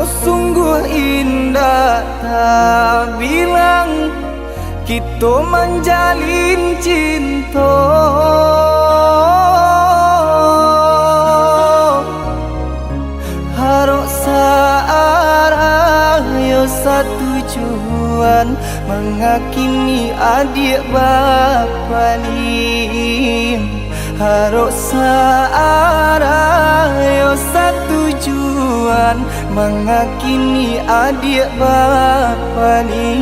sungguh indah tak bilang kita menjalin cinta. Harok searah yo satu tujuan mengakini adik bapa ni. Harok searah yo satu tujuan mengakini adik bapa ni.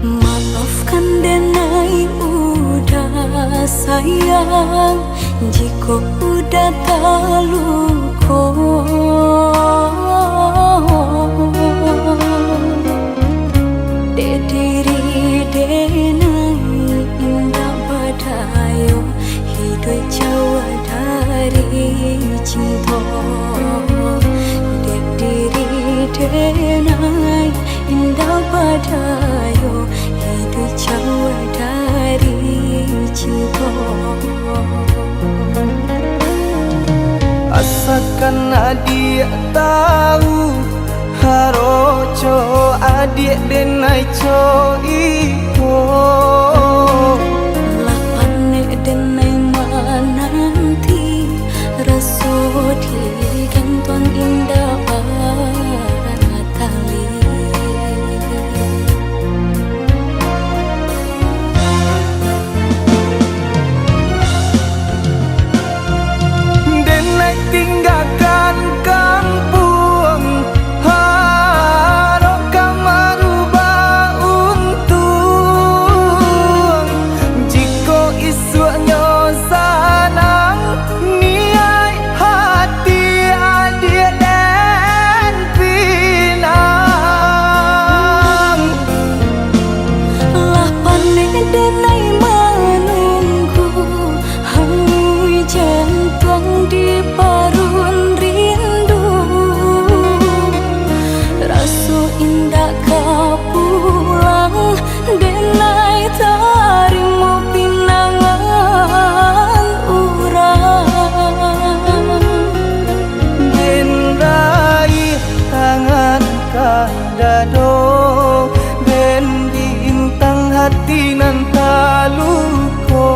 Maafkan denai udah sayang jika udah terluka. Dek diri denai indah badayo hidup jauh dari cinta. Dek diri denai indah badayo hidup jauh dari cinta. Asalkan adik tahu haroco adik denai co iko. Lapane denai mananti rasudi gantung indah tali. Tinggalkan kampung harok kamarubah untung. Jika isunya sanang niai hati adik dan pinang. Lapan denai menunggu hangui jantung di parun rindu. Rasu indah kau pulang denai tarimo pinangan urang. Den raih tangan kadado den bintang hati nan taluko.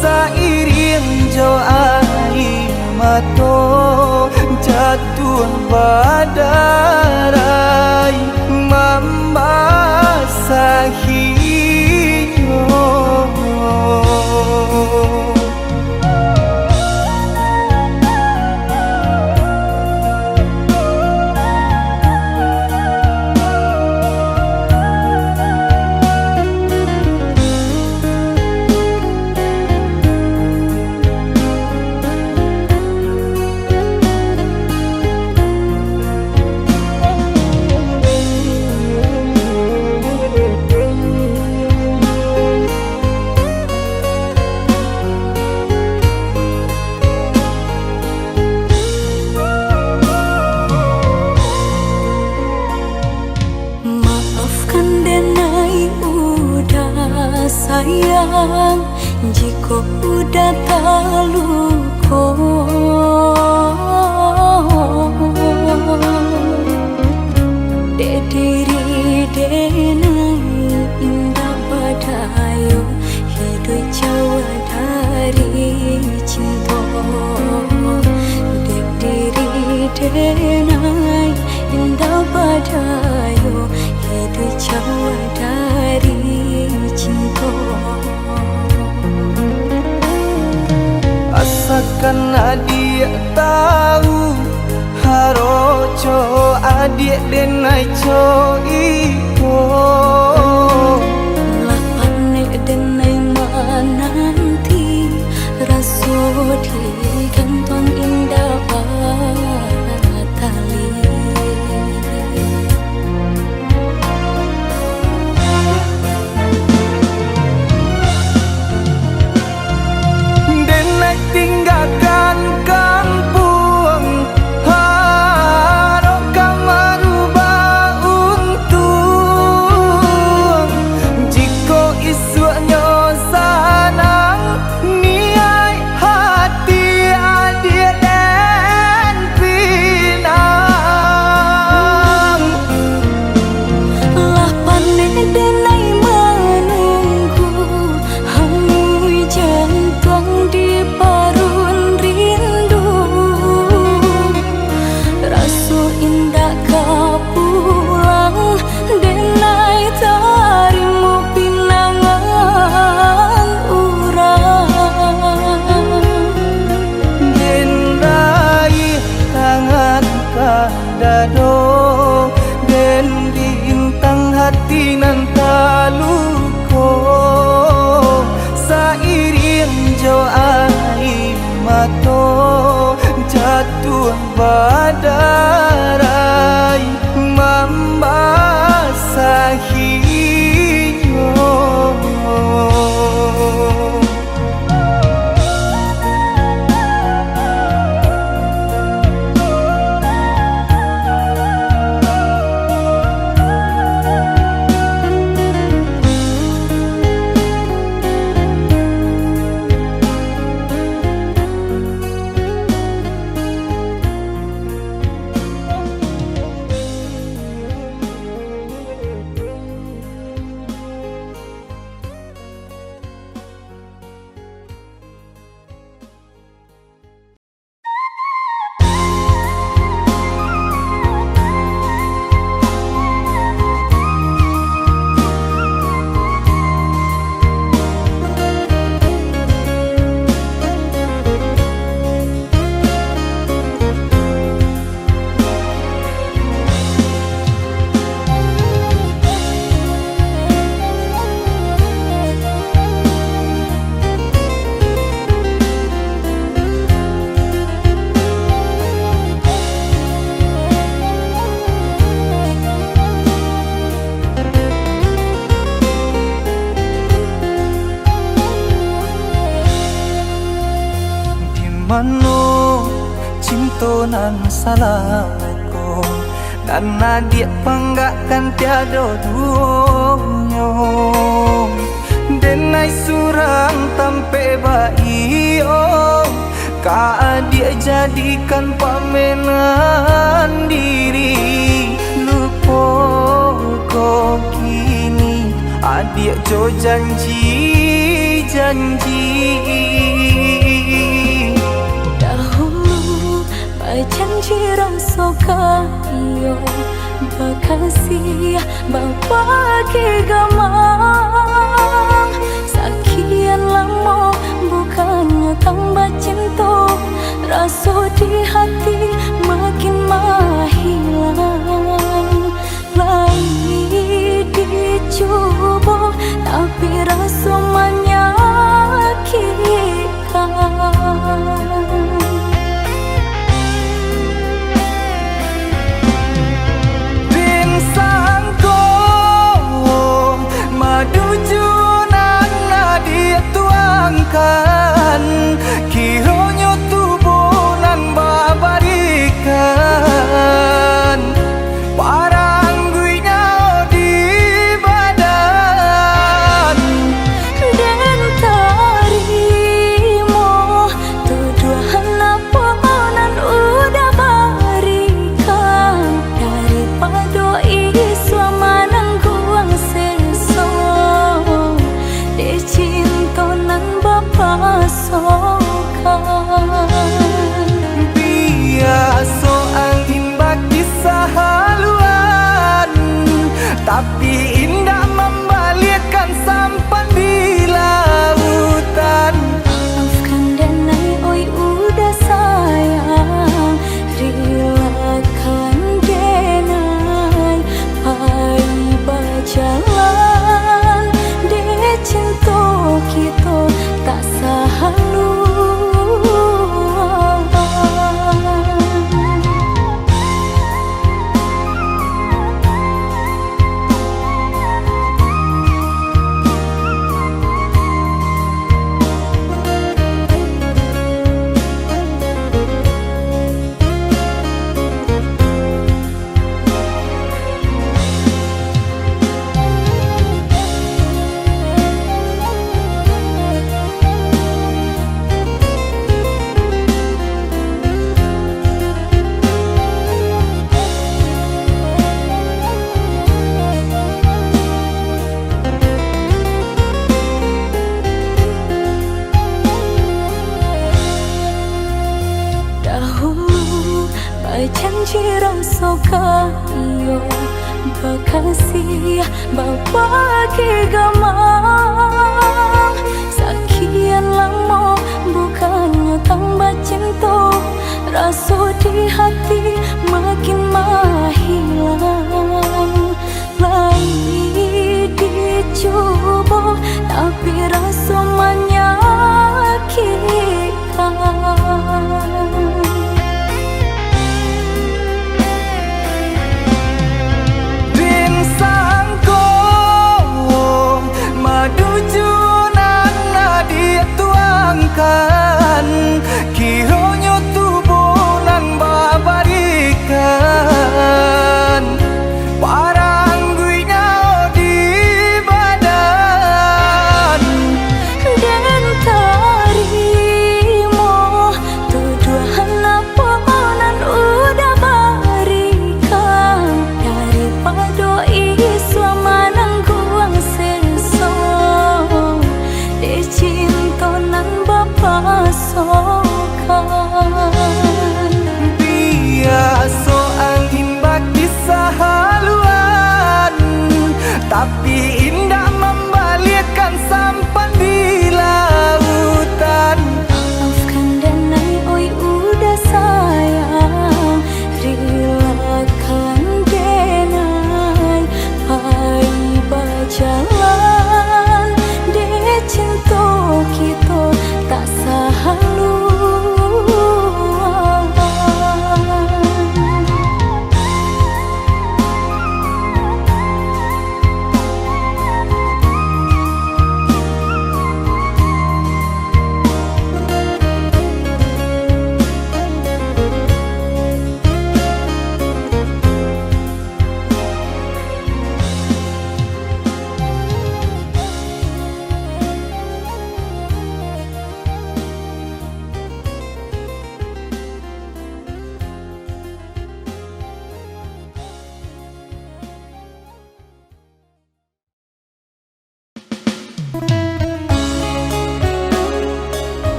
Sairing jo air mato jatuh badarai membasahi sayang jika udah terluka. Dek diri denai indah badayo hidup jauh dari cinta. Dek diri denai indah badayo hidup jauh dari cinta. Asalkan adik tahu haroco adik denai co iko. Lapane denai mananti rasudi gantung indah tali. Tinggalkan kampung harok kamarubah untung. dado dan bintang hati nan taluko sairing jo air mato jatuh badarai membasahinya. Mano cinta nan salahku dan nadia panggakkan tiada duanya denai surang tampe baio ka dia jadikan pamenan diri lupa kau kini adik jo janji janji rasa kaya bakasih bapake gamang sekian lama bukannya tambah cinta rasa di hati makin menghilang lagi dicoba tapi rasa menyakitkan. Kiranya tubuh nan babarikan parang guinya di badan dan tarimo tuduhan apa nan udah barikan daripada iswa manang kuang seso di cinta nan pasokan biasa angin kisah haluan tapi indah membalikkan sampan di lautan. Maafkan denai oi udah sayang relakan denai pai berjalan de cinta kita tak sahalu. janji rasa kaya bakasih bapake gamang sekian lama bukannya tambah cinta rasa di hati makin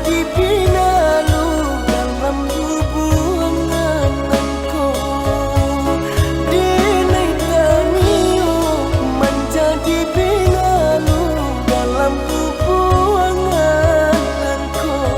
menjadi pinalu dalam hubungan engkau. Dinai tangiu menjadi pinalu dalam hubungan engkau.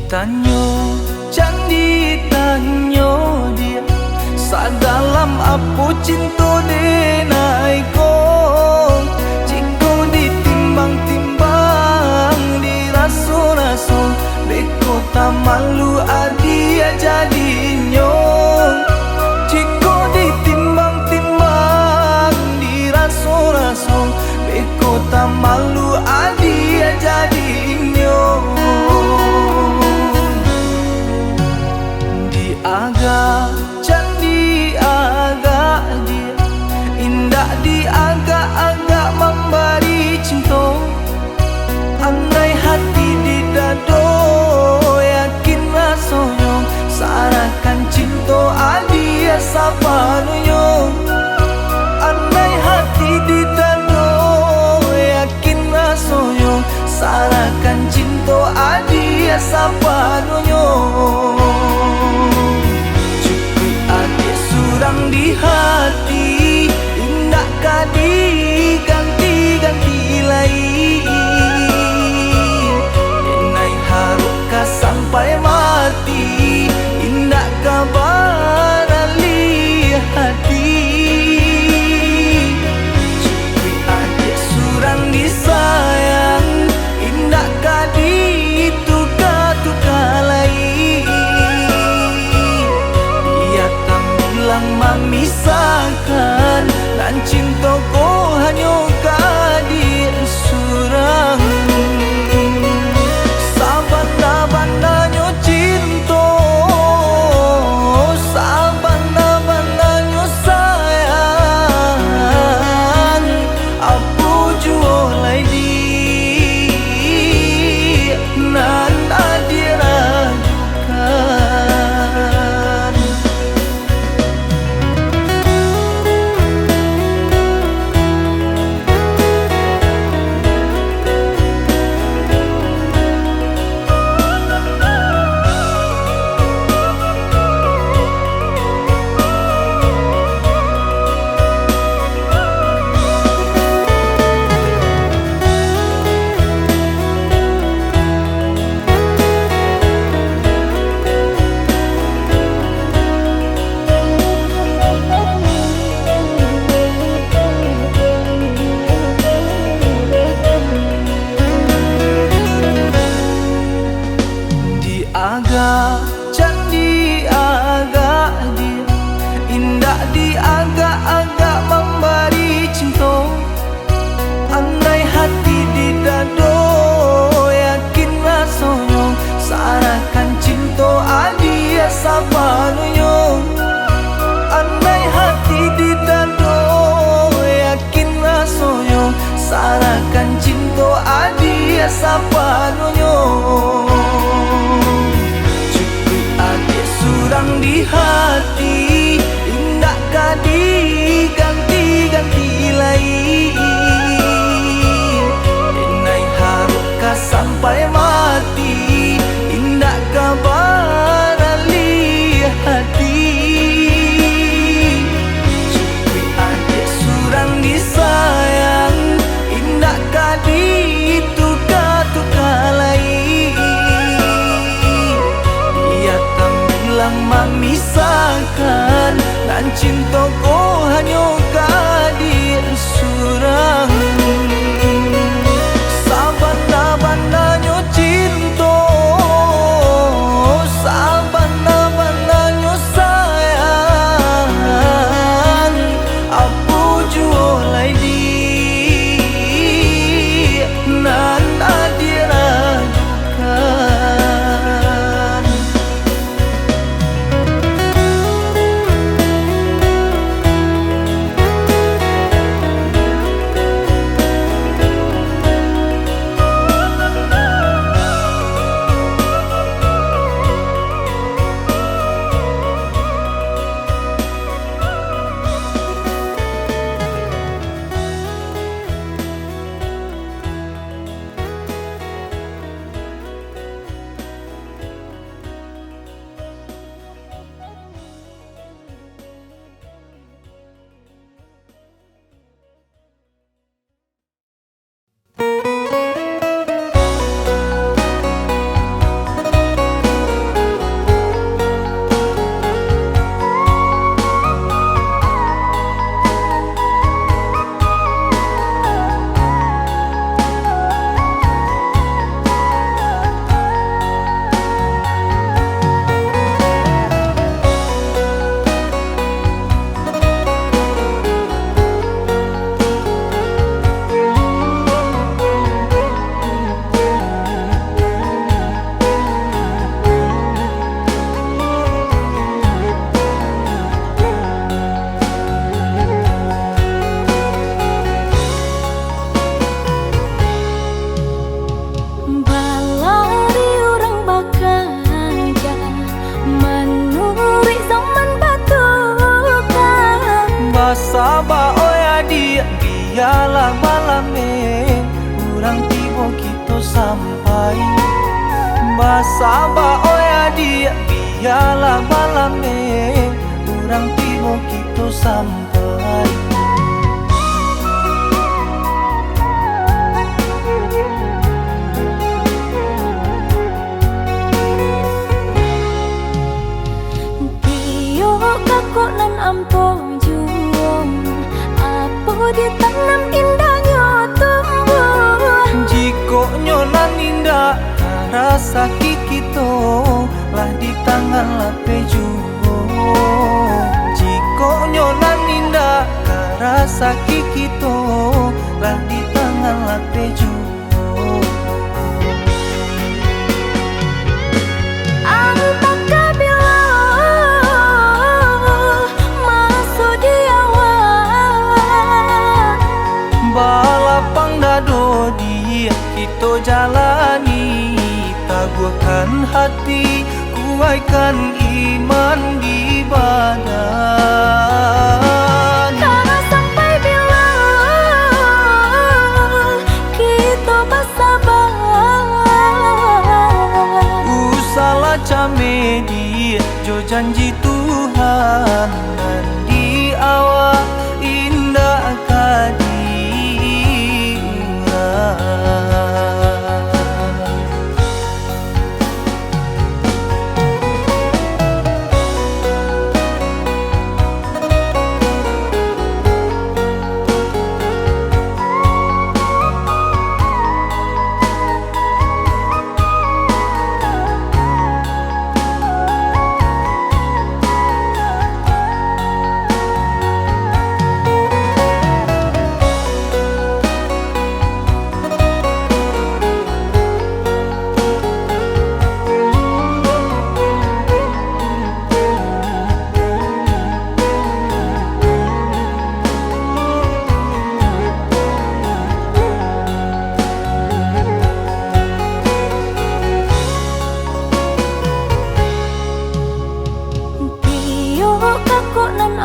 Tanyo, candi tanyo dia sadalam apu cinta denai ko. Jika ditimbang-timbang diraso-raso, beko tak malu adia jadinyo. Jika ditimbang-timbang diraso-raso, beko tak malu adia jadinyo. Agak candi agak dia indah di agak-agak memberi cinta. Andai hati di dado yakin rasanya sarakan cinta adia sapanuyo. Andai hati di dado yakin rasanya sarakan cinta adia sapanuyo. Surang di hati indah kadi ganti-ganti lain. Enai haruka sampai mati indah kabar ali hati. Cukui adik surang disayang indah kadi tuka-tuka lain. Memisahkan dan cintaku hanya kadir surang. Sabana-bananya cinta, sabana-bananya sayang. Aku jualai di nan adirajukan. Agak candi agak dia indah di agak-agak memberi cinta. Andai hati di dado yakin rasanya sarakan cinta adia sapanuyo. Andai hati di dado yakin rasanya sarakan cinta adia sapanuyo. Basaba oya dia biarlah balame urang tibo kita sampai. Tio kakok nan ampo juong apo ditanam indahnya tumbuh. Jiko nyonan indah rasa kikito lah di tangan lape juo. Jiko nyonan indah rasa kikito lah di tangan lape juo. Balapang dado dia kita jalani, taguhkan hati, kuaikan iman di badan. Karena sampai bila kita bersabar, Usahlah came dia jo janji Tuhan dan di awal indah kadi.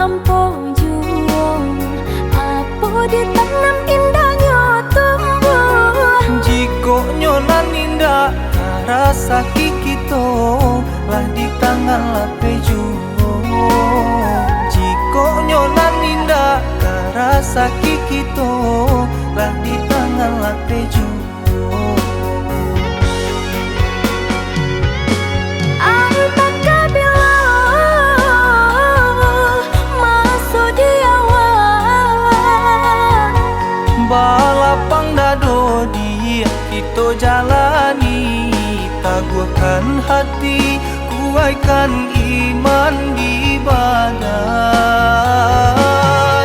ampo juong apo ditanam indahnya tumbuh. Jiko nyonan indah rasa kikito lah di tangan lape juo. Jiko nyonan indah rasa kikito lah di tangan lape juo. Balapang dado dia kita jalani, taguhkan hati, kuaikan iman di badan.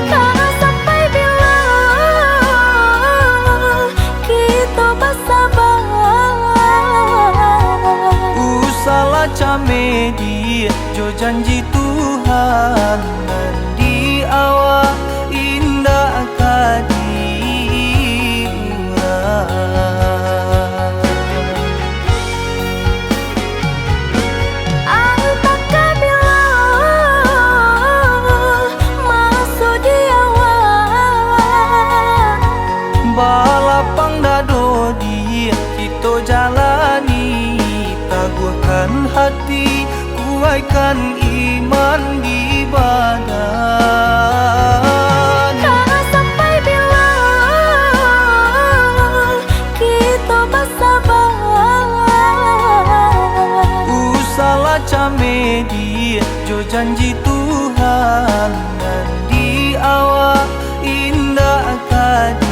Karena sampai bila kita bersabar, Usahlah came dia jo janji Tuhan dan di awal indah kadi. Balapang dado dia kita jalani, taguhkan hati, kuaikan iman di badan. Karena sampai bila kita bersabar, Usahlah came dia jo janji Tuhan dan di awal indah kadi.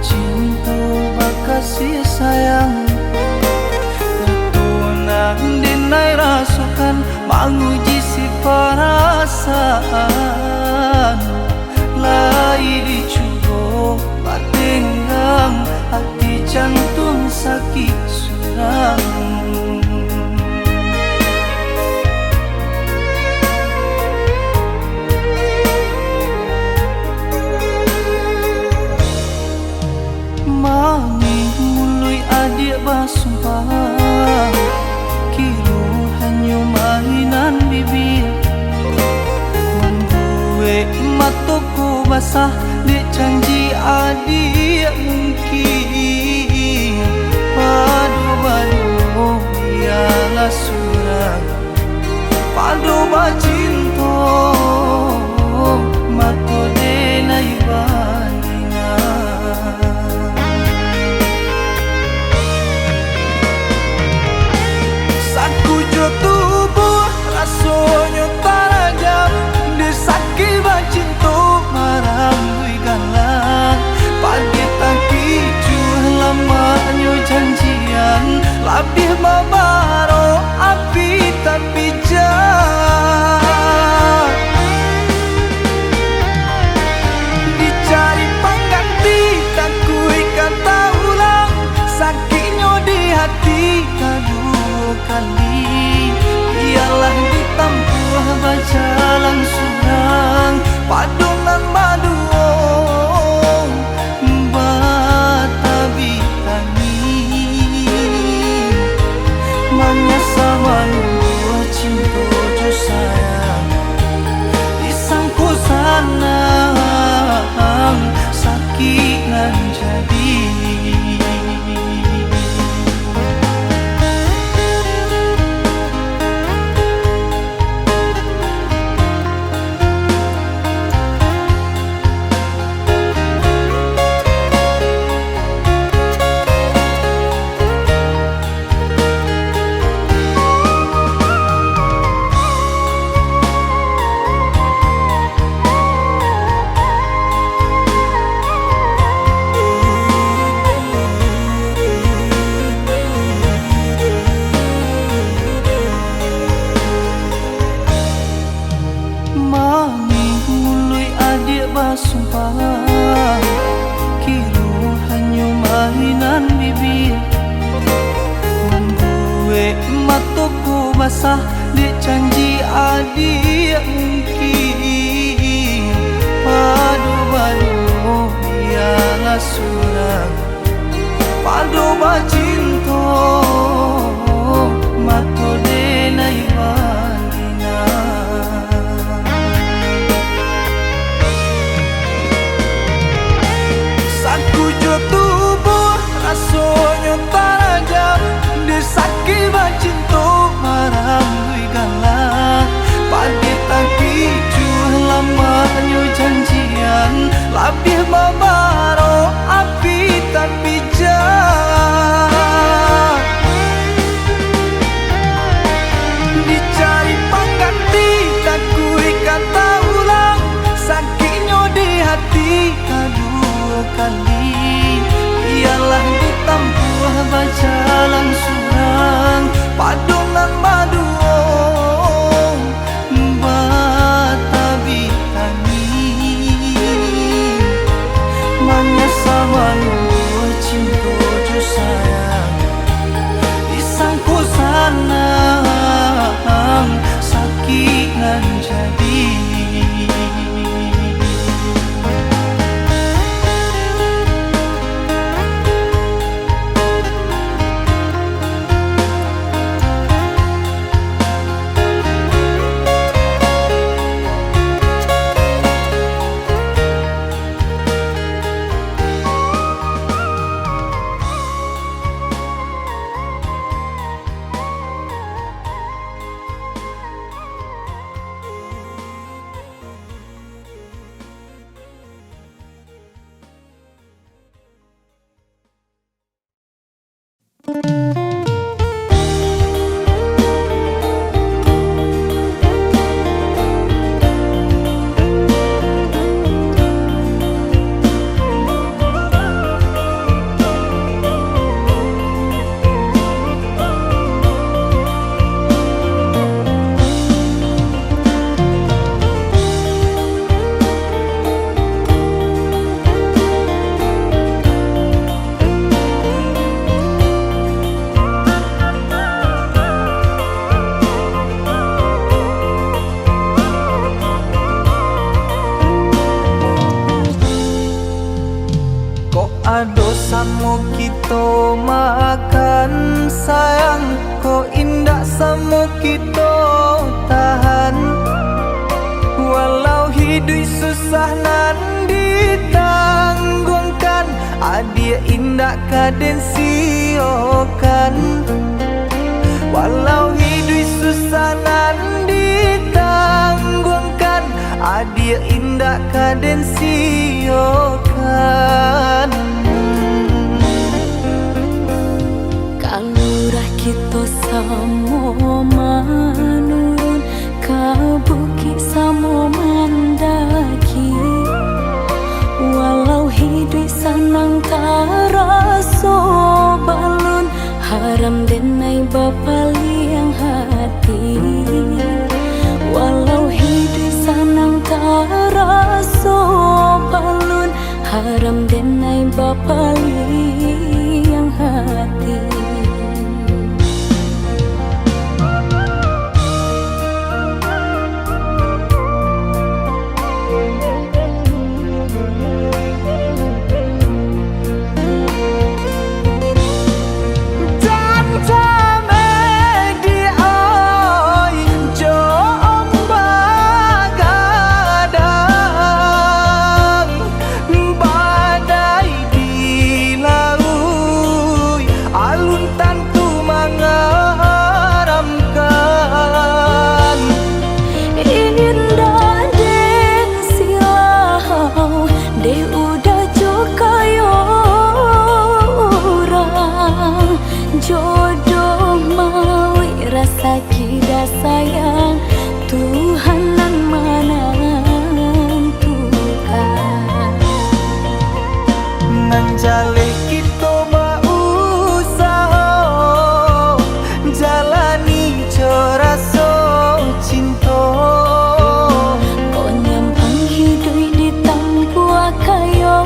cinta bakasih sayang tunang dinai rasukan menguji si perasaan lai dicuba batenggang hati jantung sakit surang. Mami mului adik bersumpah kira hanya mainan bibir membuat mataku basah dek janji adik mungkin padu-padu biarlah surang padu bacinta mata denai bandingan tubuh rasanya tarajam desaki bacinto marang lui galang pagi tak kicu lamanya janjian lebih membaro api tapi jah dicari pengganti tak kui kata ulang sakitnya di hati kedua kali ialah ditampuh berjalan surang padunan maduong batabi tani menyasawan dua cinta jo sayang disangku sanang sakit nan jadi. Sumpah kira hanya mainan bibir membuat mataku basah dek janji adik mungkin padu-padu biarlah surang padu bacinta mata denai tubuh rasanya tarajam desaki bacinto marang lui galang pagi tak kicu lamanya janjian lebih membaro api tapi jah dicari pengganti tak kui kata ulang sakitnya di hati kedua kali ialah ditampuh berjalan surang padunan maduong batabi tani menyasawan dua cinta jo sayang disangku sanang sakit nan jadi. kita makan sayang, kok indah sama kita tahan. Walau hidup susah nan ditanggungkan, adia indah kaden siokan. Walau hidup susah nan ditanggungkan, adia indah kaden siokan. Kalurah kita samo manurun ka bukit samo mendaki, walau hidup sanang taraso balun, haram denai bapaliang hati. Walau hidup sanang taraso balun, haram denai bapaliang hati. Jodoh mawi rasa kita sayang, Tuhan nan menentukan. Nan jale kita berusaha, jalani coraso cinta. Kau nyampang hidup di tanpa kayo,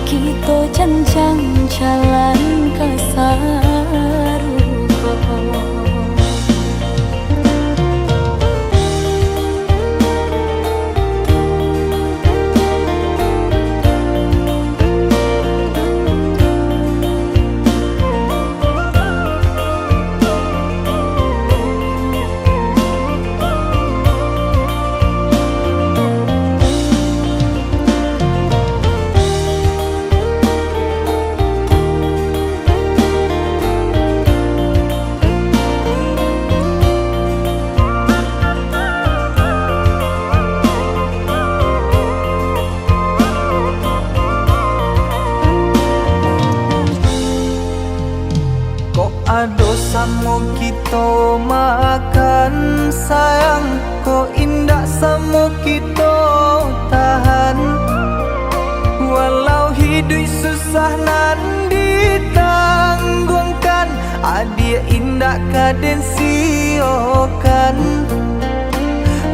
kita janjang jalan kesarupa. Ado samo kita makan sayang, kok indah samo kita tahan. Walau hidup susah nan ditanggungkan, adia indah kaden siokan.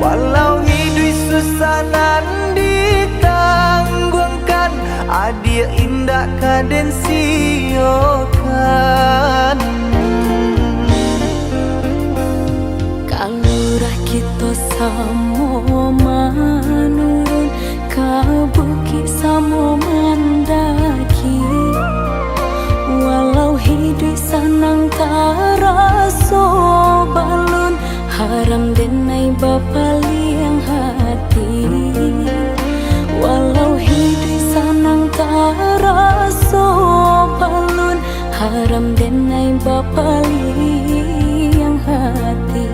Walau hidup susah nan ditanggungkan, adia indah kaden siokan. Kalurah kita samo manurun ka bukit samo mendaki, walau hidup sanang taraso balun, haram denai bapaliang hati. Walau hidup sanang taraso balun, haram denai bapaliang hati.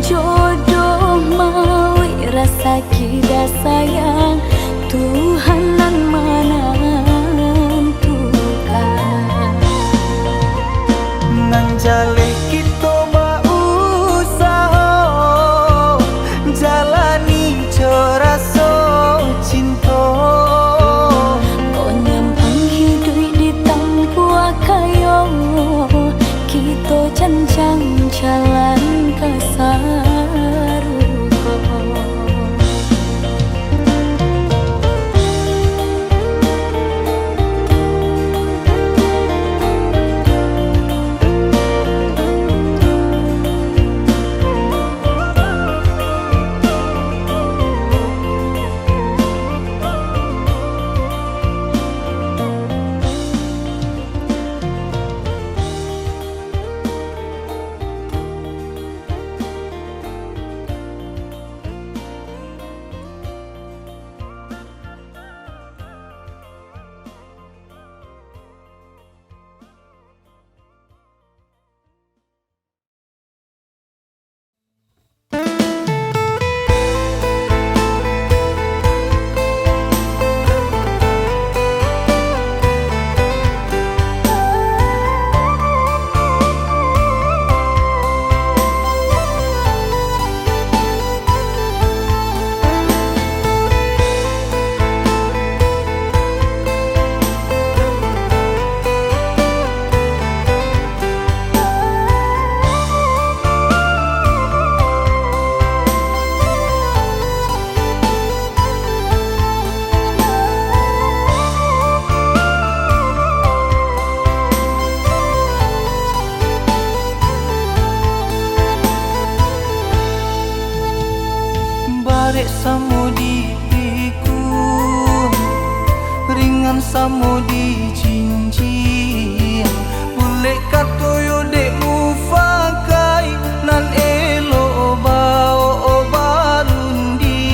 Jodoh mawi rasa kita sayang, Tuhan nan menentukan. dek samo di pikun, ringan samo di cincin. Boleh katoyo dek mufakai nan elo bao barundi.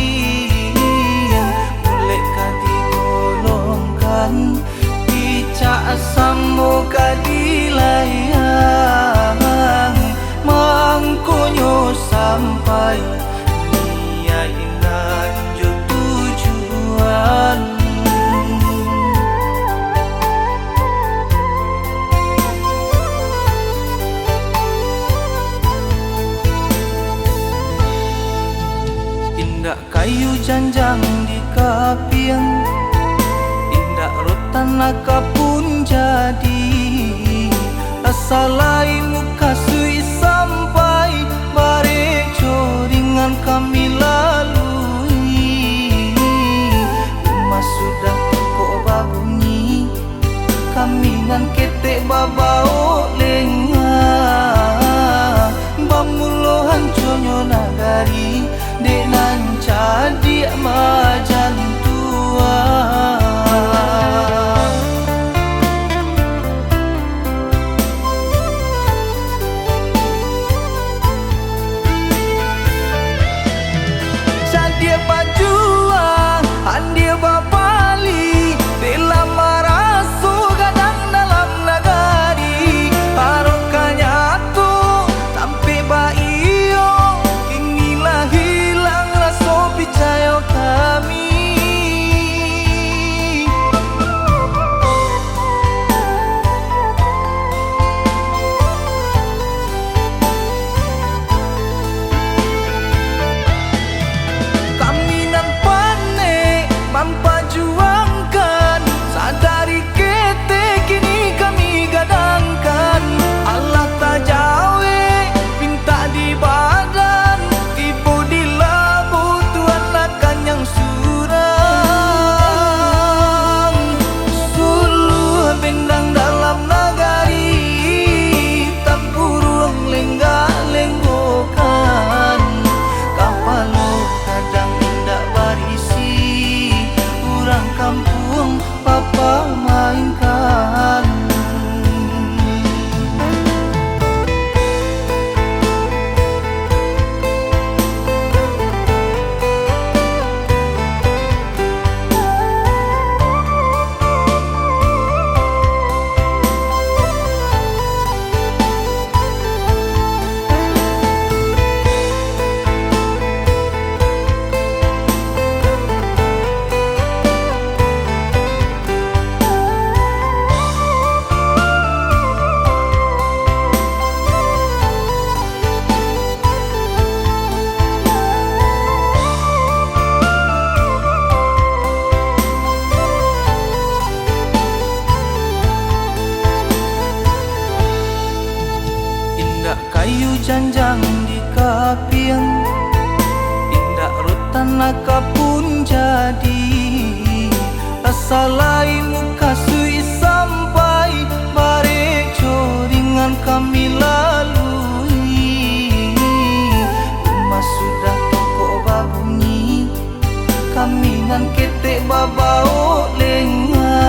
Boleh kadi golongkan dicak samo kadilayang, mangkonyo sampai niai lanjut tujuan. Indak kayu janjang di kapiang, indak rotan naka pun jadi. Asalai muka sui sampai bare coringan kami lalui. Rumah sudah kok babunyi, kami ngan ketek babao lenga. Bamulohan conyo nagari, dek nan jadi majan tua. Dia bajuang, dia bapali, bela marasu gadang dalam nagari. Harokanya tu sampai baio, inilah hilang rasa percaya kami. Mampa juangkan, sadari kete kini kami gadangkan. Allah tak jawe, pinta di badan, tipu di labu, Tuhan akan yang suram. Suluh bendang dalam nagari, tampurung lenggak-lenggokan. Kapal kadang indak barisi, orang kampung papa mainkan. Kayu janjang di kapiang, indak rotan naka pun jadi. Asalai muka sui sampai bare coringan kami lalui. Rumah sudah toko babunyi, kami ngan ketek babao lenga.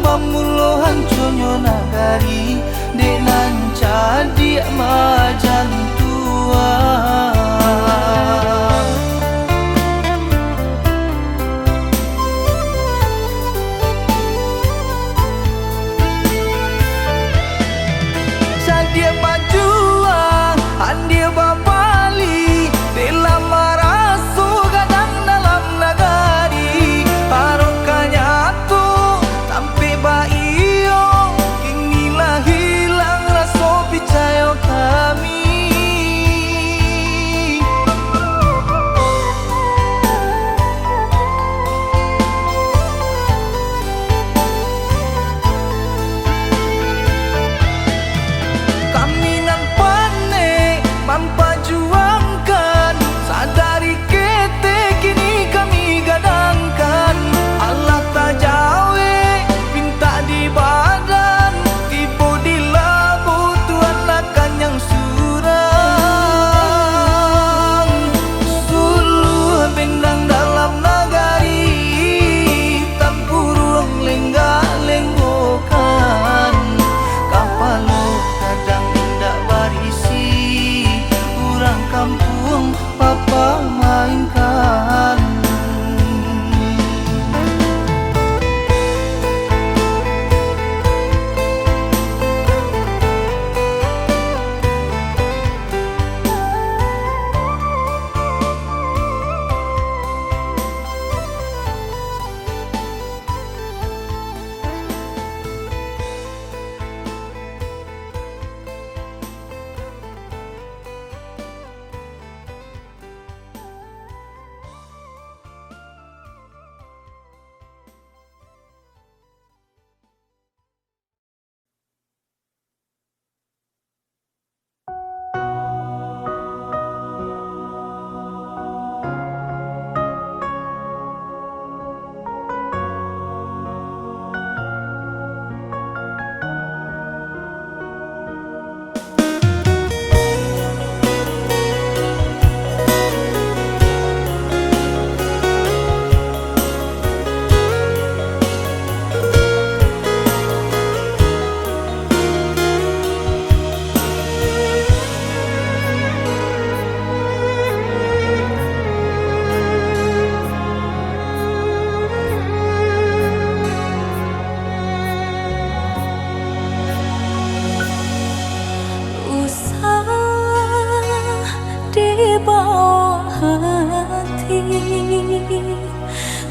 Bamulohan conyo nagari, dek nan jadi majan tua. Dia bajuang, dia bapali, bela marasu gadang dalam nagari. Harokanya tu sampai baio, inilah hilang rasa percaya kami.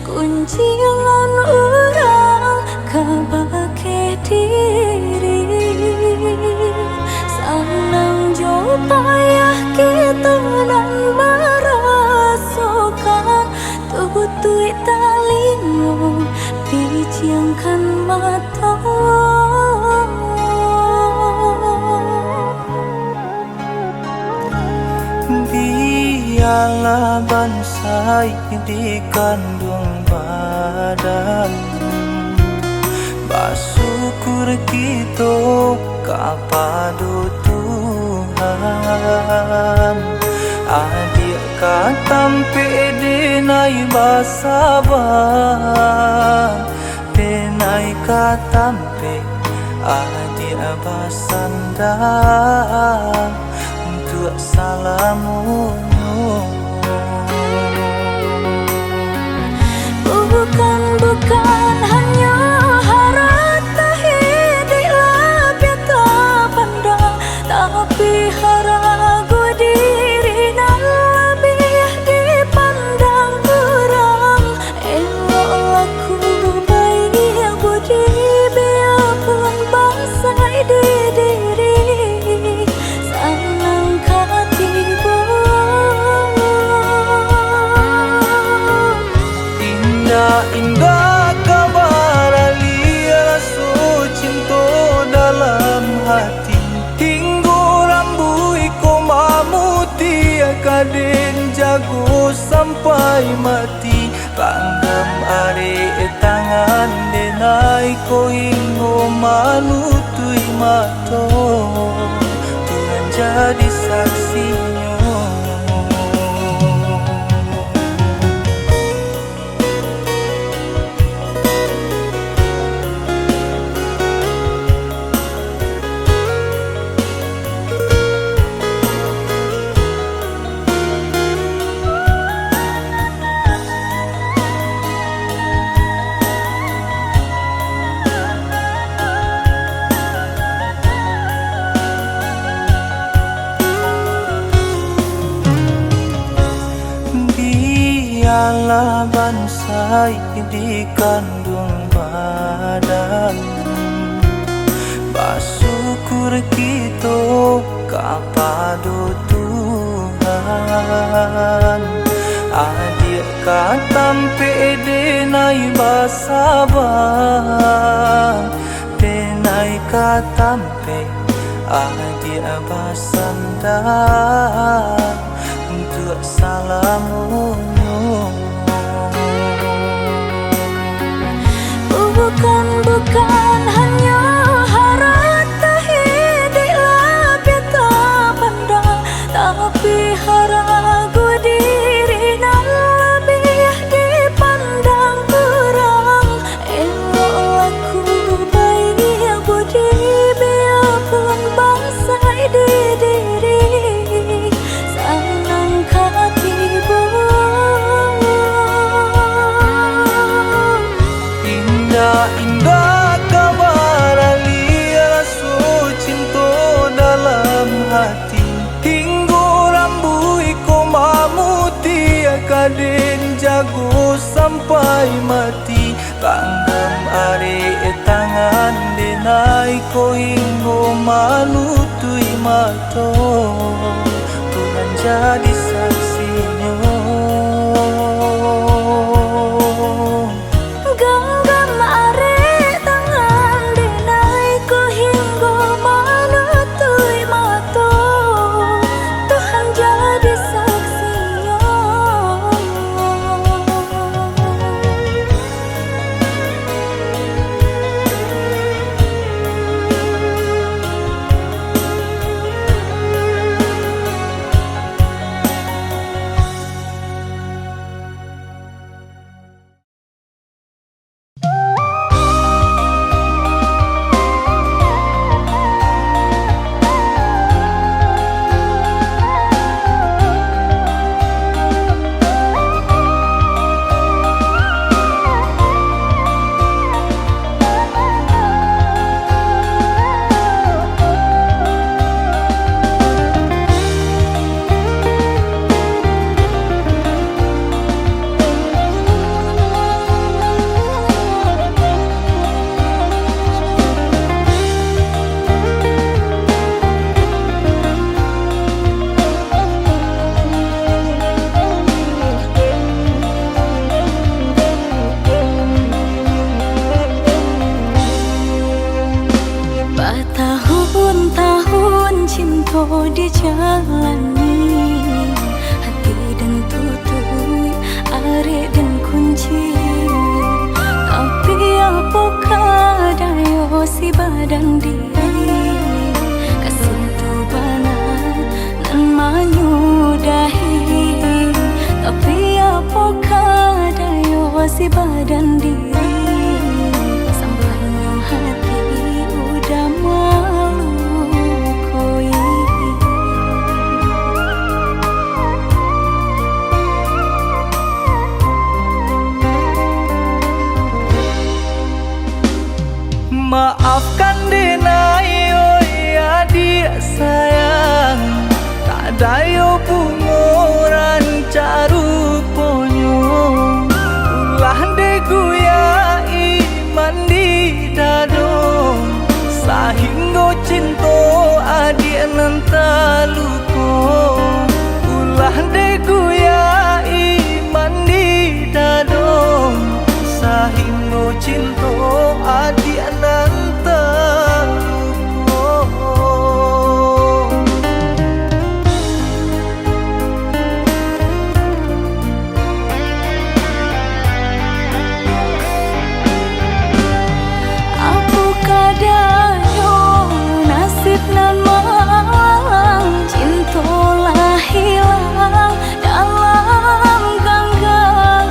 kunci lan urang kabake diri sanang jo payah kita nan merasakan tutui talingo pijangkan mata biarlah bansai di kandung badan bersyukur kita kepada Tuhan adik katampe denai basaban denai katampe adik basandang untuk salamu bukan hanya harata hidup kita pandang tapi haragu diri nan lebih dipandang orang elok laku baik budi biarpun bangsa di diri sanang katibu indah kabar alia rasu cinta dalam hati hingga rambui komamuti kaden jago sampai mati panggam are tangan denai ko hingga manutui mato Tuhan jadi saksinya. Biarlah bansai di kandung badan bersyukur kita kepada Tuhan adik katampe denai basaban denai katampe adik basandang untuk salamu bukan hanya harata hidup kita pandang tapi haragu diri nan lebih dipandang orang elok laku baik budi biarpun bangsa di diri sanang katibu indah kabar alia rasu cinta dalam hati hingga rambui komamuti kaden jago sampai mati panggam are tangan denai ko hingga manutui mato Tuhan jadi saksinya. badan diri, sambalnya hati udah melukui. Maafkan denai oi adik sayang, tak dayo bungoran caru ponyo. Ulah de guyai mandi dado, sahinggo cinto adik nanta luko. Ulah de guyai mandi dado, sahinggo cinto adik nanta luko. Aku kadayo nasib nan malang, cintolah hilang dalam genggaman.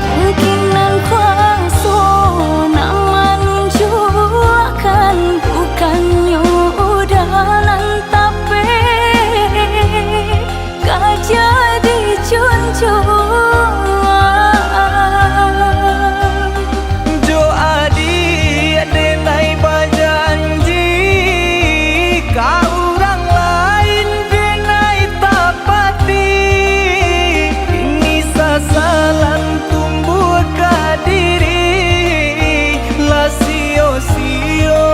Mungkinan kuasa naman juakan, bukannya udanan tapi gak jadi junjungan. Jo adik denai berjanji, kau orang lain denai tak pati. Ini sasalan tumbuh ke diri, lah sio-sio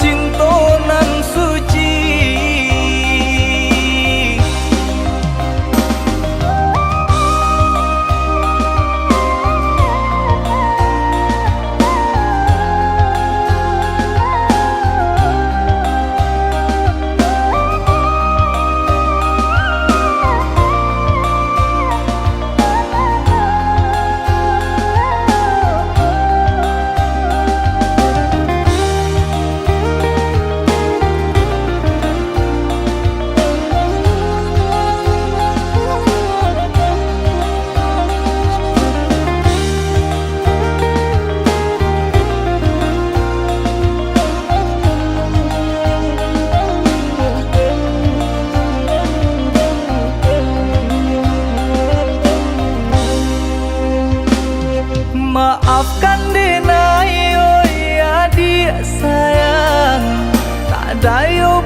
cinta nan suci. Maafkan denai oi adik sayang, tak dayo